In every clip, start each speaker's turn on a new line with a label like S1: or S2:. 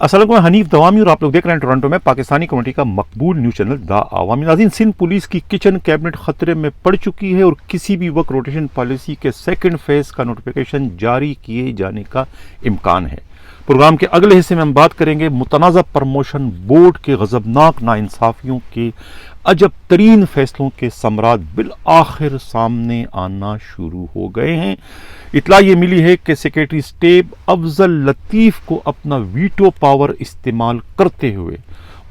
S1: السلام علیکم، حنیف دوامی اور آپ لوگ دیکھ رہے ہیں ٹورنٹو میں پاکستانی کمیونٹی کا مقبول نیوز چینل دا عوامی۔ ناظرین، سندھ پولیس کی کچن کیبنٹ خطرے میں پڑ چکی ہے اور کسی بھی وقت روٹیشن پالیسی کے سیکنڈ فیز کا نوٹیفیکیشن جاری کیے جانے کا امکان ہے۔ پروگرام کے اگلے حصے میں ہم بات کریں گے متنازع پروموشن بورڈ کے غضبناک ناانصافیوں کے عجب ترین فیصلوں کے ثمرات بالآخر سامنے آنا شروع ہو گئے ہیں۔ اطلاع یہ ملی ہے کہ سیکریٹری اسٹیٹ افضل لطیف کو اپنا ویٹو پاور استعمال کرتے ہوئے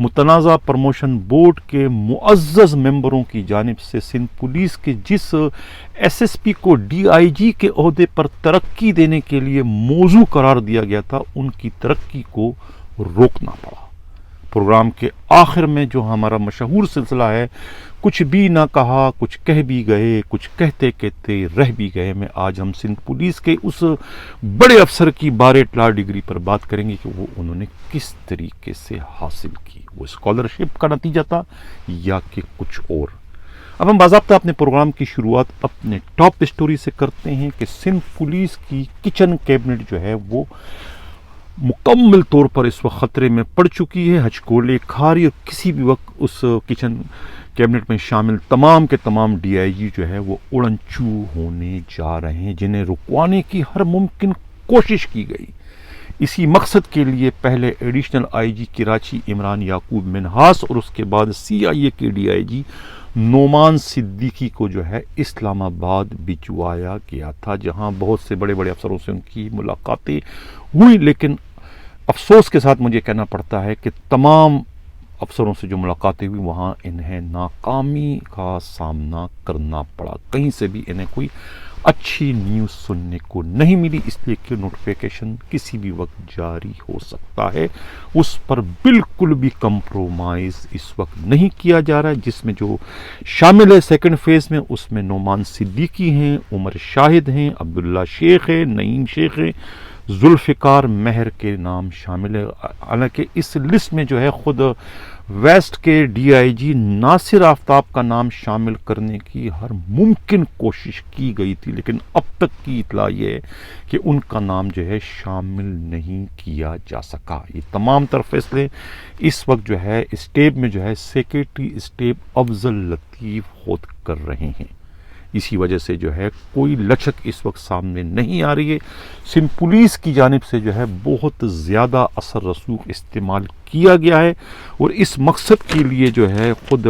S1: متنازع پروموشن بورڈ کے معزز ممبروں کی جانب سے سندھ پولیس کے جس ایس ایس پی کو ڈی آئی جی کے عہدے پر ترقی دینے کے لیے موزوں قرار دیا گیا تھا، ان کی ترقی کو روکنا پڑا۔ پروگرام کے آخر میں جو ہمارا مشہور سلسلہ ہے کچھ بھی نہ کہا، کچھ کہہ بھی گئے، کچھ کہتے کہتے رہ بھی گئے، میں آج ہم سندھ پولیس کے اس بڑے افسر کی بارے اطلاع ڈگری پر بات کریں گے کہ وہ انہوں نے کس طریقے سے حاصل کی، وہ اسکالرشپ کا نتیجہ تھا یا کہ کچھ اور۔ اب ہم باضابطہ اپنے پروگرام کی شروعات اپنے ٹاپ اسٹوری سے کرتے ہیں کہ سندھ پولیس کی کچن کیبنٹ جو ہے وہ مکمل طور پر اس وقت خطرے میں پڑ چکی ہے، ہچکولے کھا رہی، اور کسی بھی وقت اس کچن کیبنٹ میں شامل تمام کے تمام ڈی آئی جی جو ہے وہ اڑن چو ہونے جا رہے ہیں، جنہیں رکوانے کی ہر ممکن کوشش کی گئی۔ اسی مقصد کے لیے پہلے ایڈیشنل آئی جی کراچی عمران یعقوب منہاس اور اس کے بعد سی آئی اے کے ڈی آئی جی نعمان صدیقی کو جو ہے اسلام آباد بھجوایا گیا تھا، جہاں بہت سے بڑے بڑے افسروں سے ان کی ملاقاتیں ہوئی، لیکن افسوس کے ساتھ مجھے کہنا پڑتا ہے کہ تمام افسروں سے جو ملاقاتیں ہوئی وہاں انہیں ناکامی کا سامنا کرنا پڑا، کہیں سے بھی انہیں کوئی اچھی نیوز سننے کو نہیں ملی، اس لیے کہ نوٹیفیکیشن کسی بھی وقت جاری ہو سکتا ہے، اس پر بالکل بھی کمپرومائز اس وقت نہیں کیا جا رہا ہے۔ جس میں جو شامل ہے سیکنڈ فیز میں، اس میں نعمان صدیقی ہیں، عمر شاہد ہیں، عبداللہ شیخ ہے، نعیم شیخ ہے، ذوالفقار مہر کے نام شامل ہے۔ حالانکہ اس لسٹ میں جو ہے خود ویسٹ کے ڈی آئی جی ناصر آفتاب کا نام شامل کرنے کی ہر ممکن کوشش کی گئی تھی، لیکن اب تک کی اطلاع یہ ہے کہ ان کا نام جو ہے شامل نہیں کیا جا سکا۔ یہ تمام تر فیصلے اس وقت جو ہے اسٹیٹ میں جو ہے سیکریٹری اسٹیٹ افضل لطیف خود کر رہے ہیں۔ اسی وجہ سے جو ہے کوئی لچک اس وقت سامنے نہیں آ رہی ہے۔ سندھ پولیس کی جانب سے جو ہے بہت زیادہ اثر رسوخ استعمال کیا گیا ہے، اور اس مقصد کے لیے جو ہے خود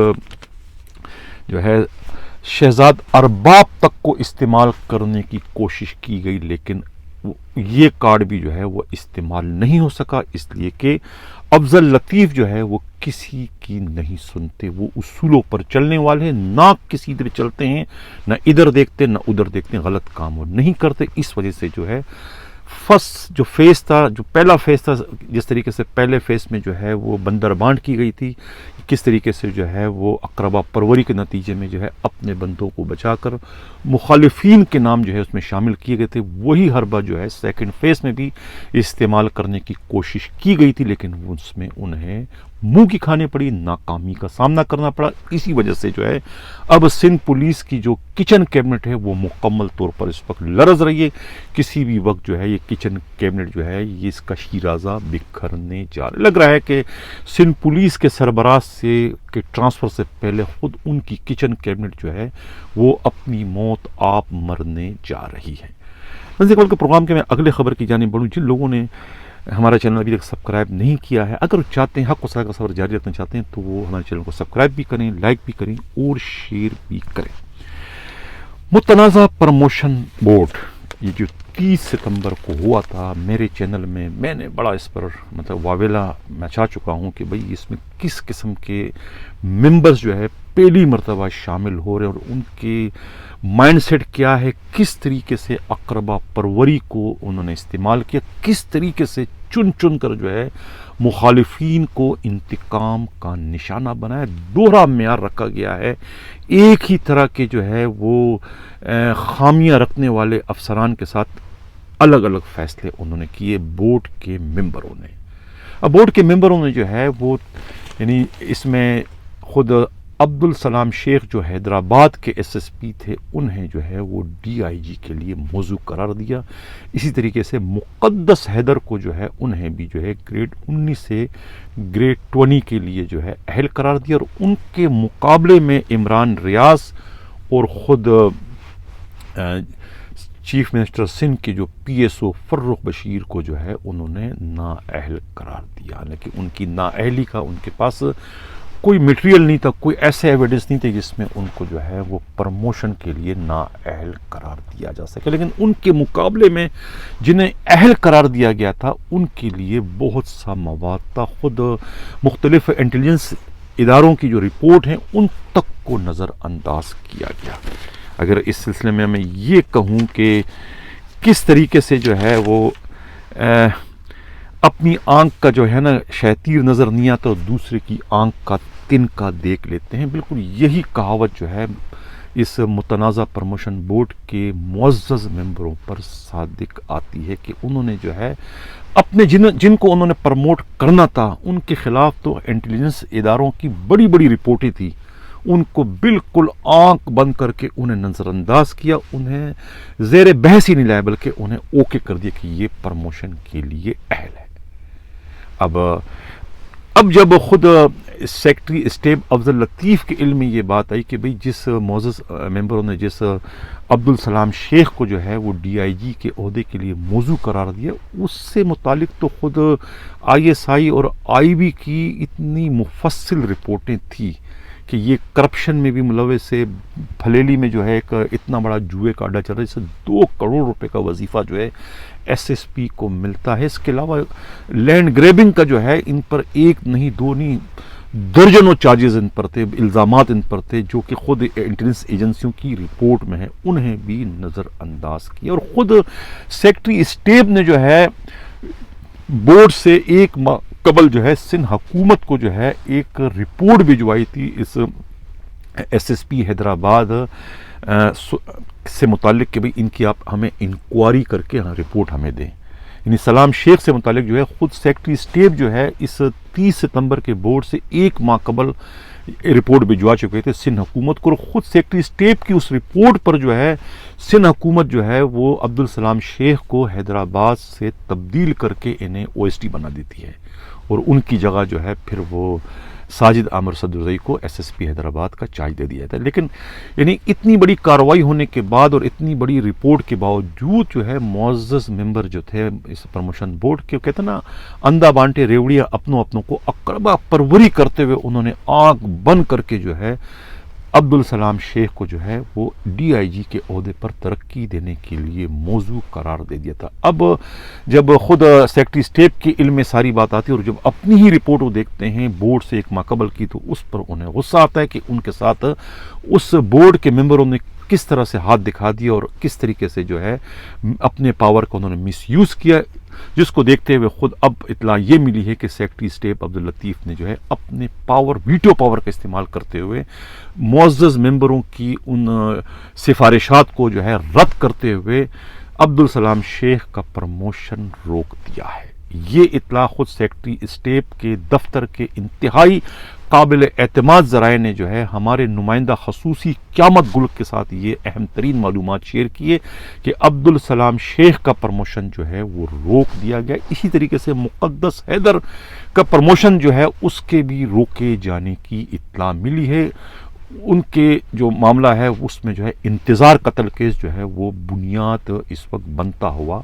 S1: جو ہے شہزاد ارباب تک کو استعمال کرنے کی کوشش کی گئی، لیکن یہ کارڈ بھی جو ہے وہ استعمال نہیں ہو سکا، اس لیے کہ افضل لطیف جو ہے وہ کسی کی نہیں سنتے، وہ اصولوں پر چلنے والے ہیں، نہ کسی ادھر چلتے ہیں، نہ ادھر دیکھتے نہ ادھر دیکھتے، غلط کام وہ نہیں کرتے۔ اس وجہ سے جو ہے جو فیس تھا، جو پہلا فیس تھا، جس طریقے سے پہلے فیس میں جو ہے وہ بندر بانٹ کی گئی تھی، کس طریقے سے جو ہے وہ اقربا پروری کے نتیجے میں جو ہے اپنے بندوں کو بچا کر مخالفین کے نام جو ہے اس میں شامل کیے گئے تھے، وہی حربہ جو ہے سیکنڈ فیس میں بھی استعمال کرنے کی کوشش کی گئی تھی، لیکن اس میں انہیں منہ کی کھانے پڑی، ناکامی کا سامنا کرنا پڑا۔ اسی وجہ سے جو ہے اب سندھ پولیس کی جو کچن کیبنٹ ہے وہ مکمل طور پر اس وقت لرز رہی ہے، کسی بھی وقت جو ہے یہ کچن کیبنٹ جو ہے یہ اس کا شیرازہ بکھرنے جا رہا ہے۔ لگ رہا ہے کہ سندھ پولیس کے سربراہ سے کے ٹرانسفر سے پہلے خود ان کی کچن کیبنٹ جو ہے وہ اپنی موت آپ مرنے جا رہی ہے۔ نظر کے پروگرام کے میں اگلے خبر کی جانب بڑھوں، جن لوگوں نے ہمارا چینل ابھی تک سبسکرائب نہیں کیا ہے، اگر چاہتے ہیں حق و سزا کا سفر جاری رکھنا چاہتے ہیں تو وہ ہمارے چینل کو سبسکرائب بھی کریں، لائک بھی کریں اور شیئر بھی کریں۔ متنازع پروموشن بورڈ یہ جو 30 ستمبر کو ہوا تھا، میرے چینل میں نے بڑا اس پر واویلا مچا چکا ہوں کہ بھئی اس میں کس قسم کے ممبرز جو ہے پہلی مرتبہ شامل ہو رہے ہیں، اور ان کے مائنڈ سیٹ کیا ہے، کس طریقے سے اقربا پروری کو انہوں نے استعمال کیا، کس طریقے سے چن چن کر جو ہے مخالفین کو انتقام کا نشانہ بنایا، دوہرا معیار رکھا گیا ہے، ایک ہی طرح کے جو ہے وہ خامیاں رکھنے والے افسران کے ساتھ الگ الگ فیصلے انہوں نے کیے بورڈ کے ممبروں نے۔ اب بورڈ کے ممبروں نے جو ہے وہ یعنی اس میں خود عبدالسلام شیخ جو حیدرآباد کے ایس ایس پی تھے انہیں جو ہے وہ ڈی آئی جی کے لیے موضوع قرار دیا. اسی طریقے سے مقدس حیدر کو جو ہے انہیں بھی جو ہے گریڈ 19 سے گریڈ 20 کے لیے جو ہے اہل قرار دیا, اور ان کے مقابلے میں عمران ریاض اور خود چیف منسٹر سندھ کے جو P S O Farrukh Bashir کو جو ہے انہوں نے نااہل قرار دیا. حالانکہ ان کی نااہلی کا ان کے پاس کوئی مٹیریل نہیں تھا, کوئی ایسے ایویڈنس نہیں تھے جس میں ان کو جو ہے وہ پروموشن کے لیے نااہل قرار دیا جا سکے. لیکن ان کے مقابلے میں جنہیں اہل قرار دیا گیا تھا ان کے لیے بہت سا مواد تھا. خود مختلف انٹیلیجنس اداروں کی جو رپورٹ ہیں ان تک کو نظر انداز کیا گیا. اگر اس سلسلے میں میں یہ کہوں کہ کس طریقے سے جو ہے وہ اپنی آنکھ کا جو ہے نا شیطیر نظر نہیں آتا اور دوسرے کی آنکھ کا تنکا دیکھ لیتے ہیں, بالکل یہی کہاوت جو ہے اس متنازع پروموشن بورڈ کے معزز ممبروں پر صادق آتی ہے کہ انہوں نے جو ہے اپنے جن کو انہوں نے پروموٹ کرنا تھا ان کے خلاف تو انٹیلیجنس اداروں کی بڑی بڑی رپورٹیں تھیں, ان کو بالکل آنکھ بند کر کے انہیں نظر انداز کیا, انہیں زیر بحث ہی نہیں لایا بلکہ انہیں اوکے کر دیا کہ یہ پروموشن کے لیے اہل ہے. اب جب خود سیکرٹری اسٹیٹ افضل لطیف کے علم میں یہ بات آئی کہ بھئی جس معزز ممبروں نے جس عبدالسلام شیخ کو جو ہے وہ ڈی آئی جی کے عہدے کے لیے موضوع قرار دیا, اس سے متعلق تو خود آئی ایس آئی اور آئی بی کی اتنی مفصل رپورٹیں تھیں کہ یہ کرپشن میں بھی ملوث ہے. پھلیلی میں جو ہے ایک اتنا بڑا جوئے کا اڈا چل رہا ہے جس سے 2 کروڑ روپے کا وظیفہ جو ہے ایس ایس پی کو ملتا ہے. اس کے علاوہ لینڈ گریبنگ کا جو ہے ان پر 1 نہیں 2 نہیں درجنوں چارجز ان پر تھے, الزامات ان پر تھے جو کہ خود انٹیلیجنس ایجنسیوں کی رپورٹ میں ہے, انہیں بھی نظر انداز کیا. اور خود سیکرٹری اسٹیٹ نے جو ہے بورڈ سے 1 ماہ قبل جو ہے سندھ حکومت کو جو ہے ایک رپورٹ بھجوائی تھی اس ایس ایس پی حیدرآباد سے متعلق کہ بھئی ان کی آپ ہمیں انکوائری کر کے رپورٹ ہمیں دیں. یعنی سلام شیخ سے متعلق جو ہے خود سیکرٹری اسٹیٹ جو ہے اس 30 ستمبر کے بورڈ سے 1 ماہ قبل رپورٹ بھجوا چکے تھے سندھ حکومت کو, اور خود سیکرٹری اسٹیٹ کی اس رپورٹ پر جو ہے سندھ حکومت جو ہے وہ عبدالسلام شیخ کو حیدرآباد سے تبدیل کر کے انہیں او ایس ٹی بنا دیتی ہے, اور ان کی جگہ جو ہے پھر وہ ساجد عامر صدرزئی کو ایس ایس پی حیدرآباد کا چارج دے دیا جاتا ہے. لیکن یعنی اتنی بڑی کارروائی ہونے کے بعد اور اتنی بڑی رپورٹ کے باوجود جو ہے معزز ممبر جو تھے اس پروموشن بورڈ کے, کہتے ہیں نا اندھا بانٹے ریوڑیا اپنوں کو اقربا پروری کرتے ہوئے انہوں نے آنکھ بند کر کے جو ہے عبدالسلام شیخ کو جو ہے وہ ڈی آئی جی کے عہدے پر ترقی دینے کے لیے موضوع قرار دے دیا تھا. اب جب خود سیکرٹری اسٹیٹ کے علم میں ساری بات آتی ہے اور جب اپنی ہی رپورٹ وہ دیکھتے ہیں بورڈ سے 1 ماہ قبل کی, تو اس پر انہیں غصہ آتا ہے کہ ان کے ساتھ اس بورڈ کے ممبروں نے کس طرح سے ہاتھ دکھا دیا اور کس طریقے سے جو ہے اپنے پاور کا انہوں نے مس یوز کیا, جس کو دیکھتے ہوئے خود اب اطلاع یہ ملی ہے کہ سیکرٹری اسٹیٹ عبد اللطیف نے جو ہے اپنے ویٹو پاور کا استعمال کرتے ہوئے معزز ممبروں کی ان سفارشات کو جو ہے رد کرتے ہوئے عبدالسلام شیخ کا پروموشن روک دیا ہے. یہ اطلاع خود سیکرٹری اسٹیٹ کے دفتر کے انتہائی قابل اعتماد ذرائع نے جو ہے ہمارے نمائندہ خصوصی قیامت گل کے ساتھ یہ اہم ترین معلومات شیئر کیے کہ عبدالسلام شیخ کا پروموشن جو ہے وہ روک دیا گیا. اسی طریقے سے مقدس حیدر کا پروموشن جو ہے اس کے بھی روکے جانے کی اطلاع ملی ہے. ان کے جو معاملہ ہے اس میں جو ہے انتظار قتل کیس جو ہے وہ بنیاد اس وقت بنتا ہوا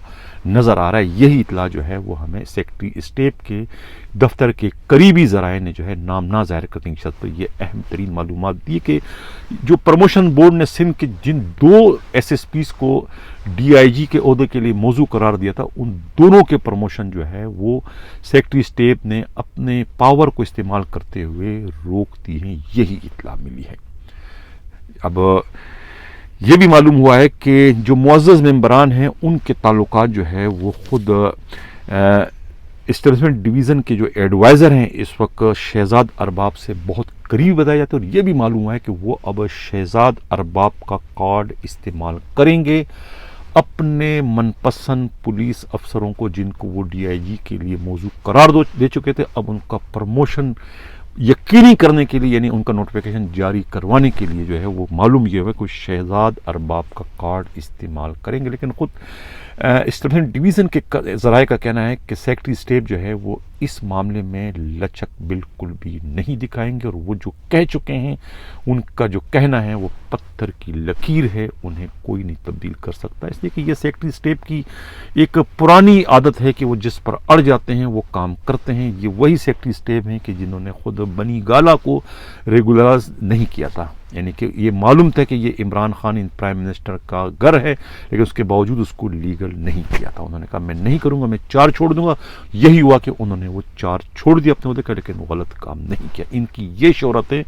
S1: نظر آ رہا ہے. یہی اطلاع جو ہے وہ ہمیں سیکرٹری اسٹیٹ کے دفتر کے قریبی ذرائع نے جو ہے نام نہ ظاہر کرنے کی شرط پر یہ اہم ترین معلومات دی کہ جو پروموشن بورڈ نے سندھ کے جن 2 ایس ایس پیز کو ڈی آئی جی کے عہدے کے لیے موضوع قرار دیا تھا ان دونوں کے پروموشن جو ہے وہ سیکرٹری اسٹیٹ نے اپنے پاور کو استعمال کرتے ہوئے روک دی ہیں. یہی اطلاع ملی ہے. اب یہ بھی معلوم ہوا ہے کہ جو معزز ممبران ہیں ان کے تعلقات جو ہے وہ خود اسٹیبلشمنٹ ڈویژن کے جو ایڈوائزر ہیں اس وقت شہزاد ارباب سے بہت قریب بتایا جاتا ہے, اور یہ بھی معلوم ہوا ہے کہ وہ اب شہزاد ارباب کا کارڈ استعمال کریں گے اپنے من پسند پولیس افسروں کو جن کو وہ ڈی آئی جی کے لیے موضوع قرار دے چکے تھے. اب ان کا پروموشن یقینی کرنے کے لیے یعنی ان کا نوٹیفیکیشن جاری کروانے کے لیے جو ہے وہ معلوم یہ ہوا کہ شہزاد ارباب کا کارڈ استعمال کریں گے. لیکن خود اسٹیبلشمنٹ ڈویژن کے ذرائع کا کہنا ہے کہ سیکرٹری اسٹیٹ جو ہے وہ اس معاملے میں لچک بالکل بھی نہیں دکھائیں گے، اور وہ جو کہہ چکے ہیں ان کا جو کہنا ہے وہ پتھر کی لکیر ہے، انہیں کوئی نہیں تبدیل کر سکتا. اس لیے کہ یہ سیکرٹری اسٹیٹ کی ایک پرانی عادت ہے کہ وہ جس پر اڑ جاتے ہیں وہ کام کرتے ہیں. یہ وہی سیکرٹری اسٹیٹ ہیں کہ جنہوں نے خود بنی گالا کو ریگولرائز نہیں کیا تھا، یعنی کہ یہ معلوم تھا کہ یہ عمران خان پرائم منسٹر کا گھر ہے، لیکن اس کے باوجود اس کو لیگل نہیں کیا تھا. انہوں نے کہا میں نہیں کروں گا، میں 4 چھوڑ دوں گا. یہی ہوا کہ انہوں نے وہ 4 چھوڑ دیا اپنے عہدے کا، لیکن وہ غلط کام نہیں کیا. ان کی یہ شہرت ہے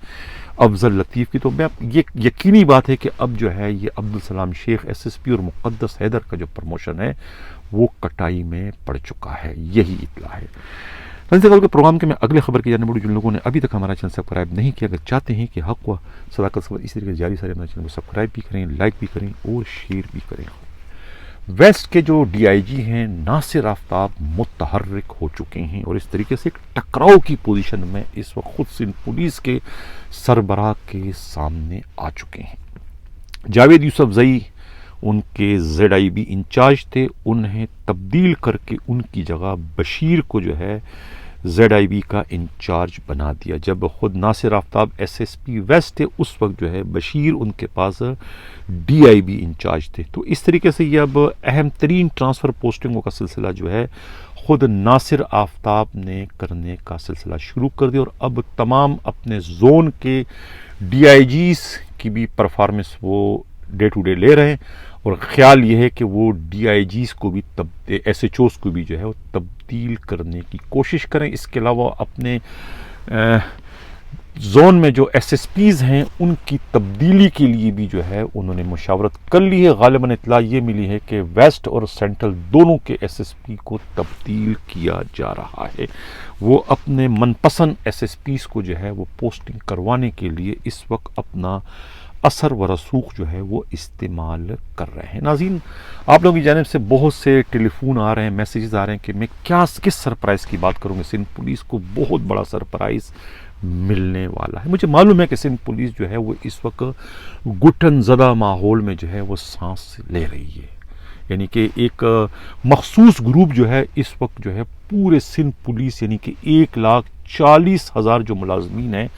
S1: افضل لطیف کی. تو میں یہ یقینی بات ہے کہ اب جو ہے یہ عبدالسلام شیخ ایس ایس پی اور مقدس حیدر کا جو پروموشن ہے وہ کٹائی میں پڑ چکا ہے. یہی اطلاع ہے. کے پروگرام کے میں اگلے خبر کی جانب بڑھوں. جن لوگوں نے ابھی تک ہمارا چینل سبسکرائب نہیں کیا، اگر چاہتے ہیں کہ حق و صداقت خبر اسی طریقے سے جاری سارے ہمارے چینل کو سبسکرائب بھی کریں، لائک بھی کریں اور شیئر بھی کریں. ویسٹ کے جو ڈی آئی جی ہیں ناصر آفتاب متحرک ہو چکے ہیں اور اس طریقے سے ایک ٹکراؤ کی پوزیشن میں اس وقت خود سندھ پولیس کے سربراہ کے سامنے آ چکے ہیں. جاوید یوسف زئی ان کے زیڈ آئی بی انچارج تھے، انہیں تبدیل کر کے ان کی جگہ بشیر کو جو ہے زیڈ آئی بی کا انچارج بنا دیا. جب خود ناصر آفتاب ایس ایس پی ویسٹ تھے اس وقت جو ہے بشیر ان کے پاس ڈی آئی بی انچارج تھے. تو اس طریقے سے یہ اب اہم ترین ٹرانسفر پوسٹنگوں کا سلسلہ جو ہے خود ناصر آفتاب نے کرنے کا سلسلہ شروع کر دیا، اور اب تمام اپنے زون کے ڈی آئی جیز کی بھی پرفارمنس وہ ڈے ٹو ڈے لے رہے ہیں، اور خیال یہ ہے کہ وہ ڈی آئی جیز کو بھی ایس ایچ اوز کو بھی جو ہے وہ تبدیل کرنے کی کوشش کریں. اس کے علاوہ اپنے زون میں جو ایس ایس پیز ہیں ان کی تبدیلی کے لیے بھی جو ہے انہوں نے مشاورت کر لی ہے. غالباً اطلاع یہ ملی ہے کہ ویسٹ اور سینٹرل دونوں کے ایس ایس پی کو تبدیل کیا جا رہا ہے. وہ اپنے من پسند ایس ایس پیز کو جو ہے وہ پوسٹنگ کروانے کے لیے اس وقت اپنا اثر و رسوخ جو ہے وہ استعمال کر رہے ہیں. ناظرین، آپ لوگوں کی جانب سے بہت سے ٹیلی فون آ رہے ہیں، میسیجز آ رہے ہیں کہ میں کس سرپرائز کی بات کروں گا. سندھ پولیس کو بہت بڑا سرپرائز ملنے والا ہے. مجھے معلوم ہے کہ سندھ پولیس جو ہے وہ اس وقت گھٹن زدہ ماحول میں جو ہے وہ سانس لے رہی ہے. یعنی کہ ایک مخصوص گروپ جو ہے اس وقت جو ہے پورے سندھ پولیس یعنی کہ 1,40,000 جو ملازمین ہیں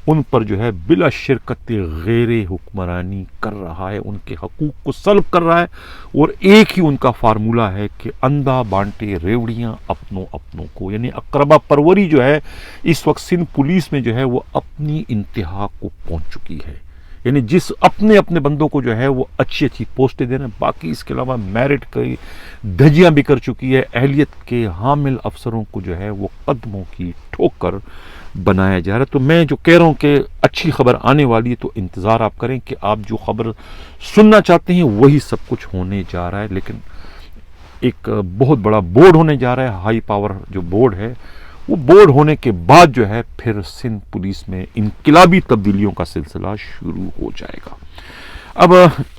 S1: ان پر جو ہے بلا شرکت غیر حکمرانی کر رہا ہے، ان کے حقوق کو سلب کر رہا ہے، اور ایک ہی ان کا فارمولہ ہے کہ اندھا بانٹے ریوڑیاں اپنوں کو. یعنی اقربا پروری جو ہے اس وقت سندھ پولیس میں جو ہے وہ اپنی انتہا کو پہنچ چکی ہے. یعنی جس اپنے بندوں کو جو ہے وہ اچھی پوسٹیں دینا، باقی اس کے علاوہ میرٹ کی دھجیاں بھی کر چکی ہے. اہلیت کے حامل افسروں کو جو ہے وہ قدموں کی ٹھوکر بنایا جا رہا ہے. تو میں جو کہہ رہا ہوں کہ اچھی خبر آنے والی ہے، تو انتظار آپ کریں کہ آپ جو خبر سننا چاہتے ہیں وہی سب کچھ ہونے جا رہا ہے. لیکن ایک بہت بڑا بورڈ ہونے جا رہا ہے، ہائی پاور جو بورڈ ہے، وہ بورڈ ہونے کے بعد جو ہے پھر سندھ پولیس میں انقلابی تبدیلیوں کا سلسلہ شروع ہو جائے گا. اب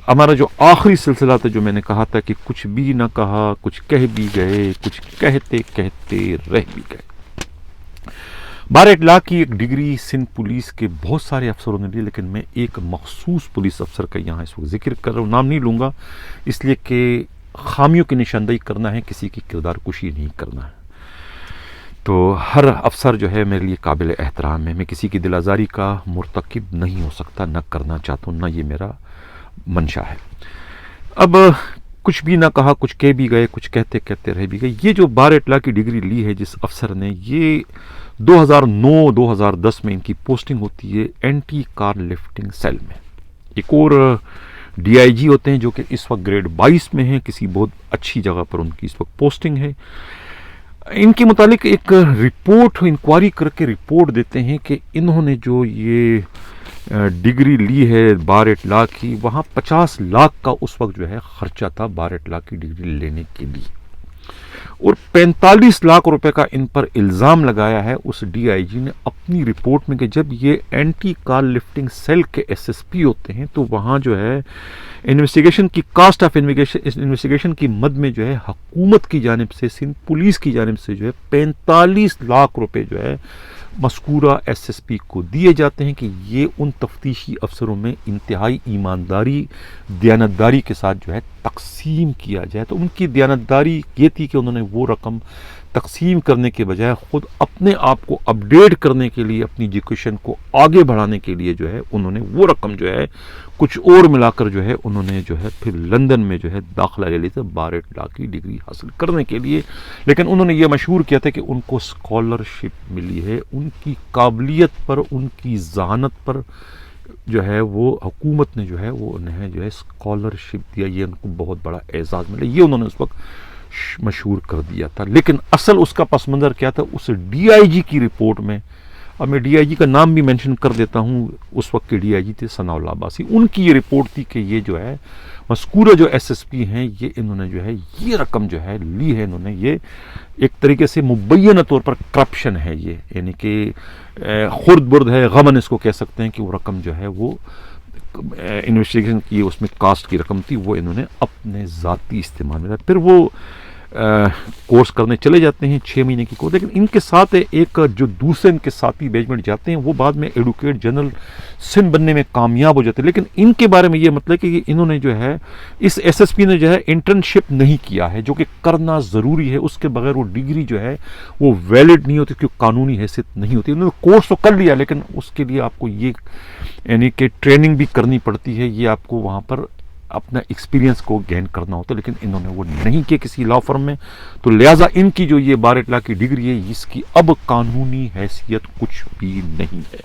S1: ہمارا جو آخری سلسلہ تھا، جو میں نے کہا تھا کہ کچھ بھی نہ کہا، کچھ کہہ بھی گئے، کچھ کہتے رہ بھی گئے. بار اطلاع کی ایک ڈگری سندھ پولیس کے بہت سارے افسروں نے لی، لیکن میں ایک مخصوص پولیس افسر کا یہاں اس وقت ذکر کر رہا ہوں. نام نہیں لوں گا اس لیے کہ خامیوں کی نشاندہی کرنا ہے، کسی کی کردار کشی نہیں کرنا ہے. تو ہر افسر جو ہے میرے لیے قابل احترام ہے. میں کسی کی دل آزاری کا مرتکب نہیں ہو سکتا، نہ کرنا چاہتا ہوں، نہ یہ میرا منشا ہے. اب کچھ بھی نہ کہا، کچھ کہہ بھی گئے، کچھ کہتے رہ بھی گئے. یہ جو بار اطلاع کی ڈگری لی ہے جس افسر نے، یہ 2009-2010 میں ان کی پوسٹنگ ہوتی ہے اینٹی کار لفٹنگ سیل میں. ایک اور ڈی آئی جی ہوتے ہیں جو کہ اس وقت گریڈ 22 میں ہیں، کسی بہت اچھی جگہ پر ان کی اس وقت پوسٹنگ ہے. ان کے متعلق ایک رپورٹ انکوائری کر کے رپورٹ دیتے ہیں کہ انہوں نے جو یہ ڈگری لی ہے بار اطلاع کی، وہاں 50 لاکھ کا اس وقت جو ہے خرچہ تھا بار اطلاع کی ڈگری لینے کے لیے، اور 45 لاکھ روپے کا ان پر الزام لگایا ہے اس ڈی آئی جی نے اپنی رپورٹ میں کہ جب یہ اینٹی کار لفٹنگ سیل کے ایس ایس پی ہوتے ہیں تو وہاں جو ہے انویسٹیگیشن کی کاسٹ آف انویسٹیگیشن کی مد میں جو ہے حکومت کی جانب سے، سندھ پولیس کی جانب سے جو ہے 45 لاکھ روپے جو ہے مذکورہ ایس ایس پی کو دیے جاتے ہیں کہ یہ ان تفتیشی افسروں میں انتہائی ایمانداری دیانتداری کے ساتھ جو ہے تقسیم کیا جائے. تو ان کی دیانتداری یہ تھی کہ انہوں نے وہ رقم تقسیم کرنے کے بجائے خود اپنے آپ کو اپڈیٹ کرنے کے لیے, اپنی ایجوکیشن کو آگے بڑھانے کے لیے جو ہے انہوں نے وہ رقم جو ہے کچھ اور ملا کر جو ہے انہوں نے جو ہے پھر لندن میں جو ہے داخلہ لے لی تھا بارٹ لا کی ڈگری حاصل کرنے کے لیے. لیکن انہوں نے یہ مشہور کیا تھا کہ ان کو اسکالرشپ ملی ہے, ان کی قابلیت پر, ان کی ذہانت پر جو ہے وہ حکومت نے جو ہے وہ انہیں جو ہے اسکالرشپ دیا, یہ ان کو بہت بڑا اعزاز ملا, یہ انہوں نے اس وقت مشہور کر دیا تھا. لیکن اصل اس کا پس منظر کیا تھا, اس ڈی آئی جی کی رپورٹ میں, اب میں ڈی آئی جی کا نام بھی مینشن کر دیتا ہوں, اس وقت کے ڈی آئی جی تھے ثناء اللہ عباسی, ان کی یہ رپورٹ تھی کہ یہ جو ہے مذکورہ جو ایس ایس پی ہیں یہ انہوں نے جو ہے یہ رقم جو ہے لی ہے, انہوں نے یہ ایک طریقے سے مبینہ طور پر کرپشن ہے, یہ یعنی کہ خرد برد ہے, غمن اس کو کہہ سکتے ہیں کہ وہ رقم جو ہے وہ انویسٹیگیشن کی اس میں کاسٹ کی رقم تھی, وہ انہوں نے اپنے ذاتی استعمال میں. پھر وہ کورس کرنے چلے جاتے ہیں 6 مہینے کی کورس, لیکن ان کے ساتھ ایک جو دوسرے ان کے ساتھی بیچمنٹ جاتے ہیں وہ بعد میں ایڈوکیٹ جنرل سندھ بننے میں کامیاب ہو جاتے ہیں. لیکن ان کے بارے میں یہ مطلب کہ انہوں نے جو ہے اس ایس ایس پی نے جو ہے انٹرنشپ نہیں کیا ہے, جو کہ کرنا ضروری ہے, اس کے بغیر وہ ڈگری جو ہے وہ ویلڈ نہیں ہوتی, کیونکہ قانونی حیثیت نہیں ہوتی. انہوں نے کورس تو کر لیا لیکن اس کے لیے آپ کو یہ یعنی کہ ٹریننگ بھی کرنی پڑتی ہے, یہ آپ کو وہاں پر اپنا ایکسپیرینس کو گین کرنا ہوتا ہے, لیکن انہوں نے وہ نہیں کیا کسی لا فرم میں. تو لہٰذا ان کی جو یہ بارٹ لا کی ڈگری ہے اس کی اب قانونی حیثیت کچھ بھی نہیں ہے.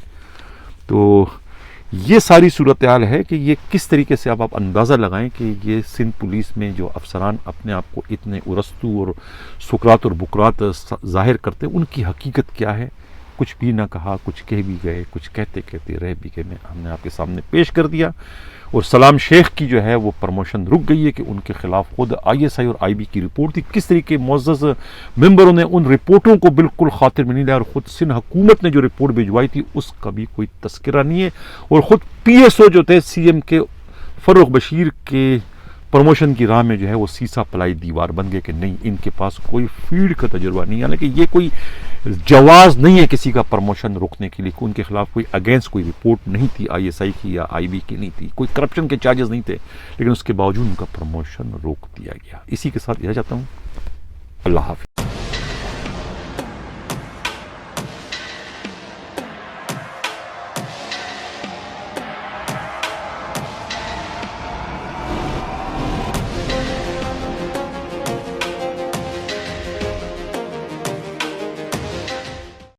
S1: تو یہ ساری صورتحال ہے کہ یہ کس طریقے سے آپ اندازہ لگائیں کہ یہ سندھ پولیس میں جو افسران اپنے آپ کو اتنے ارسطو اور سقراط اور بکرات ظاہر کرتے ہیں, ان کی حقیقت کیا ہے. کچھ بھی نہ کہا, کچھ کہہ بھی گئے, کچھ کہتے کہتے رہ بھی گئے, ہم نے آپ کے سامنے پیش کر دیا. اور سلام شیخ کی جو ہے وہ پروموشن رک گئی ہے کہ ان کے خلاف خود آئی ایس آئی اور آئی بی کی رپورٹ تھی. کس طریقے معزز ممبروں نے ان رپورٹوں کو بالکل خاطر میں نہیں لیا, اور خود سندھ حکومت نے جو رپورٹ بھجوائی تھی اس کا بھی کوئی تذکرہ نہیں ہے. اور خود پی ایس او جو تھے سی ایم کے فروغ بشیر کے پروموشن کی راہ میں جو ہے وہ سیسا پلائی دیوار بن گئے کہ نہیں, ان کے پاس کوئی فیلڈ کا تجربہ نہیں, حالانکہ یہ کوئی جواز نہیں ہے کسی کا پروموشن روکنے کے لیے. ان کے خلاف کوئی اگینسٹ کوئی رپورٹ نہیں تھی آئی ایس آئی کی یا آئی بی کی نہیں تھی, کوئی کرپشن کے چارجز نہیں تھے, لیکن اس کے باوجود ان کا پروموشن روک دیا گیا. اسی کے ساتھ یہ چاہتا ہوں, اللہ حافظ.